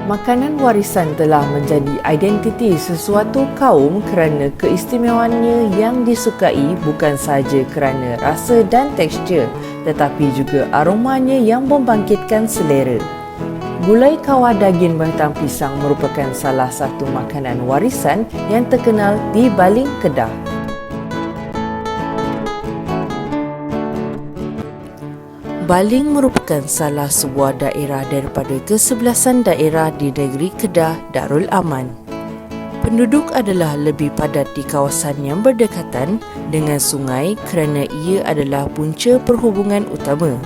Makanan warisan telah menjadi identiti sesuatu kaum kerana keistimewaannya yang disukai bukan sahaja kerana rasa dan tekstur, tetapi juga aromanya yang membangkitkan selera. Gulai kawah daging batang pisang merupakan salah satu makanan warisan yang terkenal di Baling, Kedah. Baling merupakan salah sebuah daerah daripada kesebelasan daerah di negeri Kedah Darul Aman. Penduduk adalah lebih padat di kawasan yang berdekatan dengan sungai kerana ia adalah punca perhubungan utama.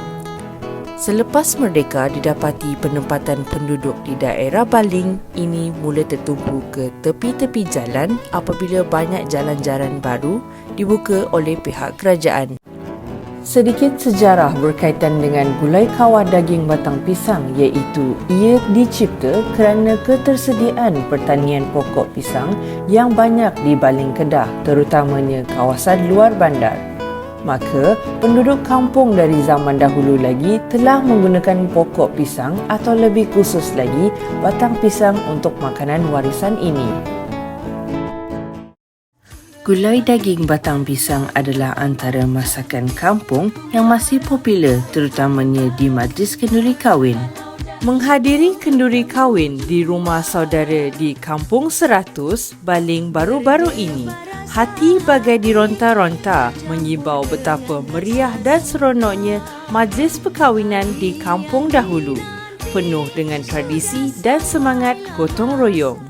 Selepas merdeka didapati penempatan penduduk di daerah Baling ini mula tertumpu ke tepi-tepi jalan apabila banyak jalan-jalan baru dibuka oleh pihak kerajaan. Sedikit sejarah berkaitan dengan gulai kawah daging batang pisang iaitu ia dicipta kerana ketersediaan pertanian pokok pisang yang banyak di Baling, Kedah, terutamanya kawasan luar bandar. Maka, penduduk kampung dari zaman dahulu lagi telah menggunakan pokok pisang atau lebih khusus lagi batang pisang untuk makanan warisan ini. Gulai daging batang pisang adalah antara masakan kampung yang masih popular terutamanya di majlis kenduri kahwin. Menghadiri kenduri kahwin di rumah saudara di Kampung 100, Baling baru-baru ini, hati bagai dironta-ronta menyibau betapa meriah dan seronoknya majlis perkahwinan di kampung dahulu, penuh dengan tradisi dan semangat gotong royong.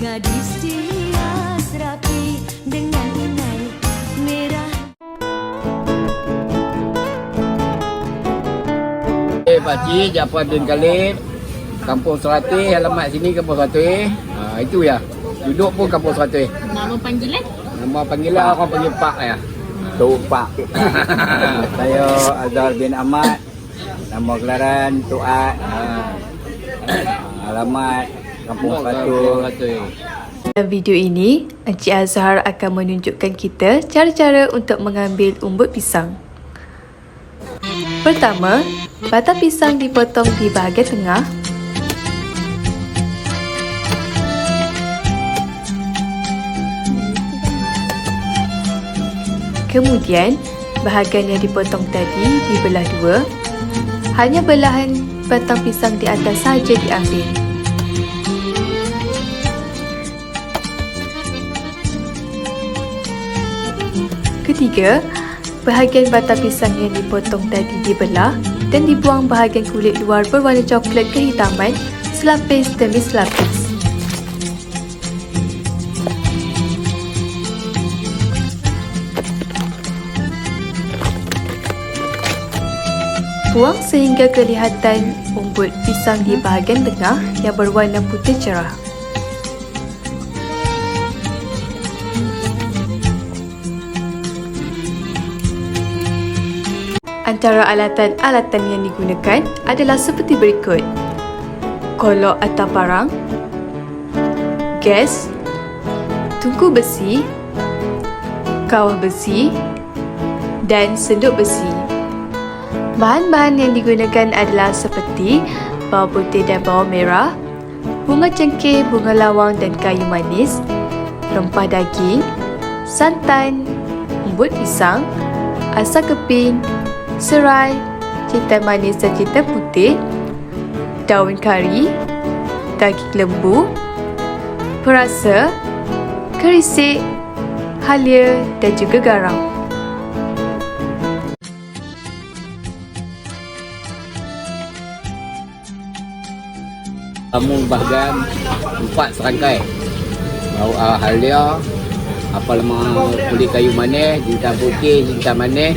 Gadis rapi dengan inai merah. Pakcik Jaafar bin Khalid, Kampung Serati, alamat sini Kampung Serati. Itu ya. Duduk pun Kampung Serati. Nama panggilan? Nama panggilan orang panggil Pak ya. Tok Pak. Saya Azhar bin Ahmad. Nama gelaran Tok Ad. Alamat Kampung Serati. Dalam video ini, Encik Azhar akan menunjukkan kita cara-cara untuk mengambil umbut pisang. Pertama, batang pisang dipotong di bahagian tengah. Kemudian, bahagian yang dipotong tadi dibelah dua. Hanya belahan batang pisang di atas sahaja diambil. Ketiga, bahagian batang pisang yang dipotong tadi dibelah dan dibuang bahagian kulit luar berwarna coklat kehitaman selapis demi selapis. Buang sehingga kelihatan umbut pisang di bahagian tengah yang berwarna putih cerah. Antara alatan-alatan yang digunakan adalah seperti berikut: kolok atau parang, gas, tungku besi, kawah besi dan senduk besi. Bahan-bahan yang digunakan adalah seperti bawang putih dan bawang merah, bunga cengkeh, bunga lawang dan kayu manis, rempah daging, santan, umbut pisang, asam keping, serai, jintan manis dan jintan putih, daun kari, daging lembu, perasa, kerisik, halia dan juga garam. Kamu bahagian 4 serangkai. Halia, apa lama kulit kayu manis, jintan putih, jintan manis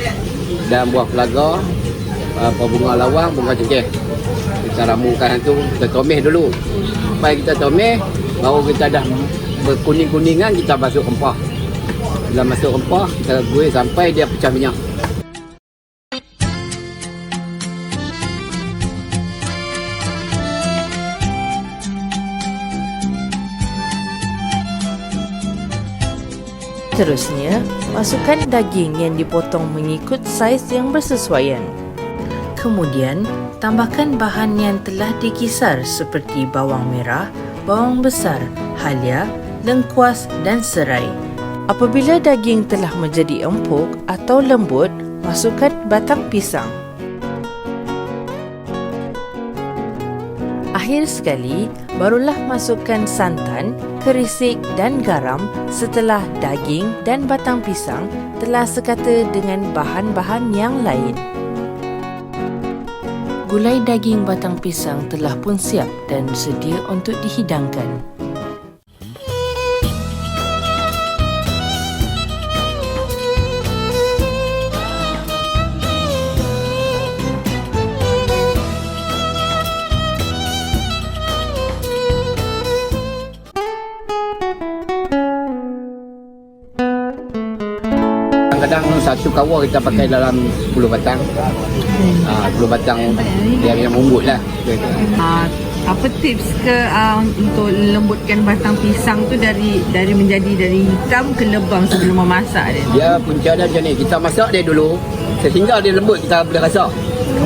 dan buah pelaga, bunga lawang, bunga cengkeh. Kita ramukan tu, kita tumis dulu. Sampai kita tumis, baru kita dah berkuning-kuningan, kita masuk rempah. Bila masuk rempah, kita goreng sampai dia pecah minyak. Seterusnya, masukkan daging yang dipotong mengikut saiz yang bersesuaian. Kemudian, tambahkan bahan yang telah dikisar seperti bawang merah, bawang besar, halia, lengkuas dan serai. Apabila daging telah menjadi empuk atau lembut, masukkan batang pisang. Akhir sekali, barulah masukkan santan, kerisik dan garam setelah daging dan batang pisang telah sekata dengan bahan-bahan yang lain. Gulai daging batang pisang telah pun siap dan sedia untuk dihidangkan. Kadang-kadang satu kawah kita pakai dalam 10 batang. 10 batang yang lembut lah. Apa tips ke untuk lembutkan batang pisang tu dari hitam ke lebam sebelum memasak dia? Dia punca dia macam ni. Kita masak dia dulu. Sehingga dia lembut kita boleh rasa.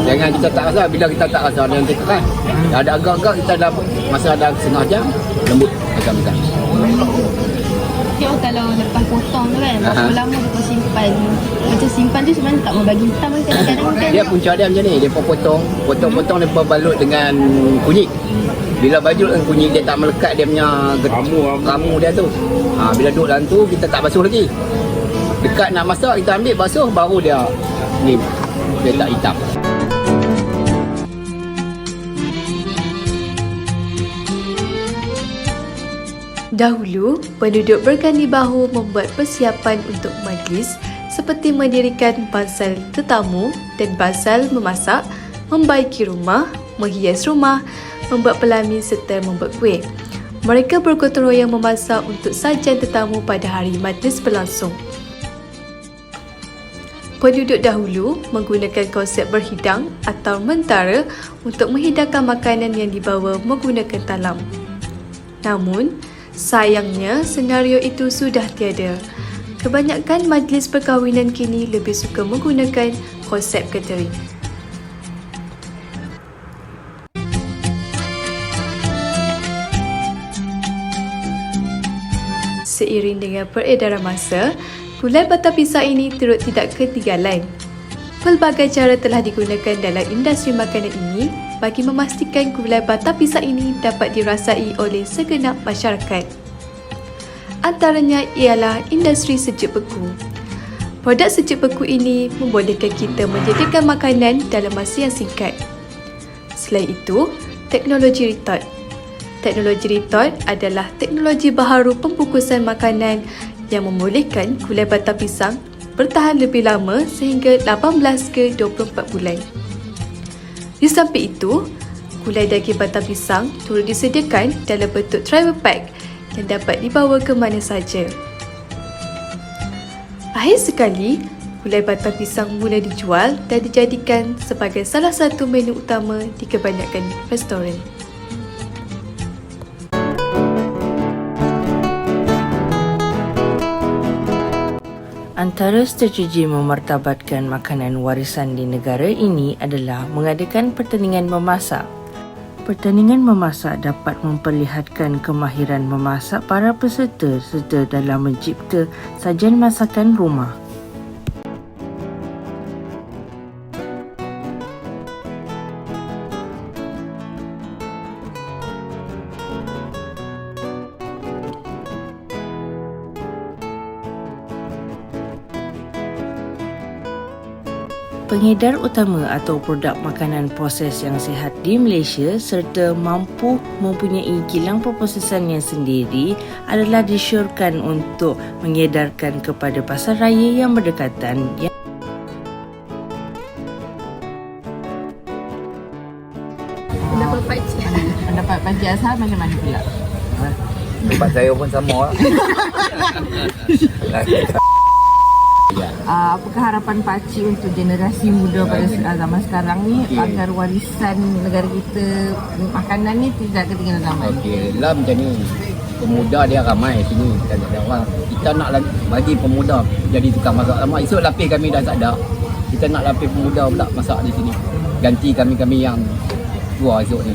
Jangan kita tak rasa. Bila kita tak rasa dia nanti keras. Ada agak-agak kita dah masak dalam setengah jam. Lembut macam-macam. Tengok kalau lepas potong tu kan, berapa lama lepas simpan. Macam simpan tu sebenarnya tak mau bagi hitam kan kadang-kadang kan. Dia punca dia macam ni. Dia potong dia balut dengan kunyit. Bila balut dengan kunyit dia tak melekat dia punya ramu dia tu. Bila duduk dalam tu kita tak basuh lagi. Dekat nak masak kita ambil basuh baru dia ni. Dia tak hitam. Dahulu, penduduk berganding bahu membuat persiapan untuk majlis seperti mendirikan bansal tetamu dan bansal memasak, membaiki rumah, menghias rumah, membuat pelamin serta membuat kuih. Mereka bergotong royong memasak untuk sajian tetamu pada hari majlis berlangsung. Penduduk dahulu menggunakan konsep berhidang atau mentara untuk menghidangkan makanan yang dibawa menggunakan talam. Namun, sayangnya, senario itu sudah tiada. Kebanyakan majlis perkahwinan kini lebih suka menggunakan konsep catering. Seiring dengan peredaran masa, gulai batang pisang ini turut tidak ketinggalan. Pelbagai cara telah digunakan dalam industri makanan ini bagi memastikan gulai batang pisang ini dapat dirasai oleh segenap masyarakat. Antaranya ialah industri sejuk beku. Produk sejuk beku ini membolehkan kita menyediakan makanan dalam masa yang singkat. Selain itu, teknologi retort. Teknologi retort adalah teknologi baharu pembungkusan makanan yang membolehkan gulai batang pisang bertahan lebih lama sehingga 18 ke 24 bulan. Di samping itu, gulai daging batang pisang turut disediakan dalam bentuk travel pack yang dapat dibawa ke mana saja. Akhir sekali, gulai batang pisang mula dijual dan dijadikan sebagai salah satu menu utama di kebanyakan restoran. Antara strategi memartabatkan makanan warisan di negara ini adalah mengadakan pertandingan memasak. Pertandingan memasak dapat memperlihatkan kemahiran memasak para peserta serta dalam mencipta sajian masakan rumah. Pengedar utama atau produk makanan proses yang sihat di Malaysia serta mampu mempunyai kilang perprosesan yang sendiri adalah disyorkan untuk mengedarkan kepada pasar raya yang berdekatan. Pendapat Pakcik Azhar macam mana pula? Tempat saya pun sama lah. Apakah harapan Pakcik untuk generasi muda pada zaman sekarang ni agar warisan negara kita makanan ni tidak ketinggalan zaman? Okey, lah macam ni. pemuda dia ramai sini. Kita ada orang. Kita nak bagi pemuda jadi tukang masak lama. Esok lapis kami dah tak ada. Kita nak lapis pemuda pula masak di sini. Ganti kami yang tua esok ni.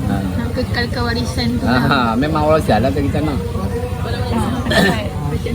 Nak kekalkan warisan tu lah. Memang warisan lah kita nak. Macam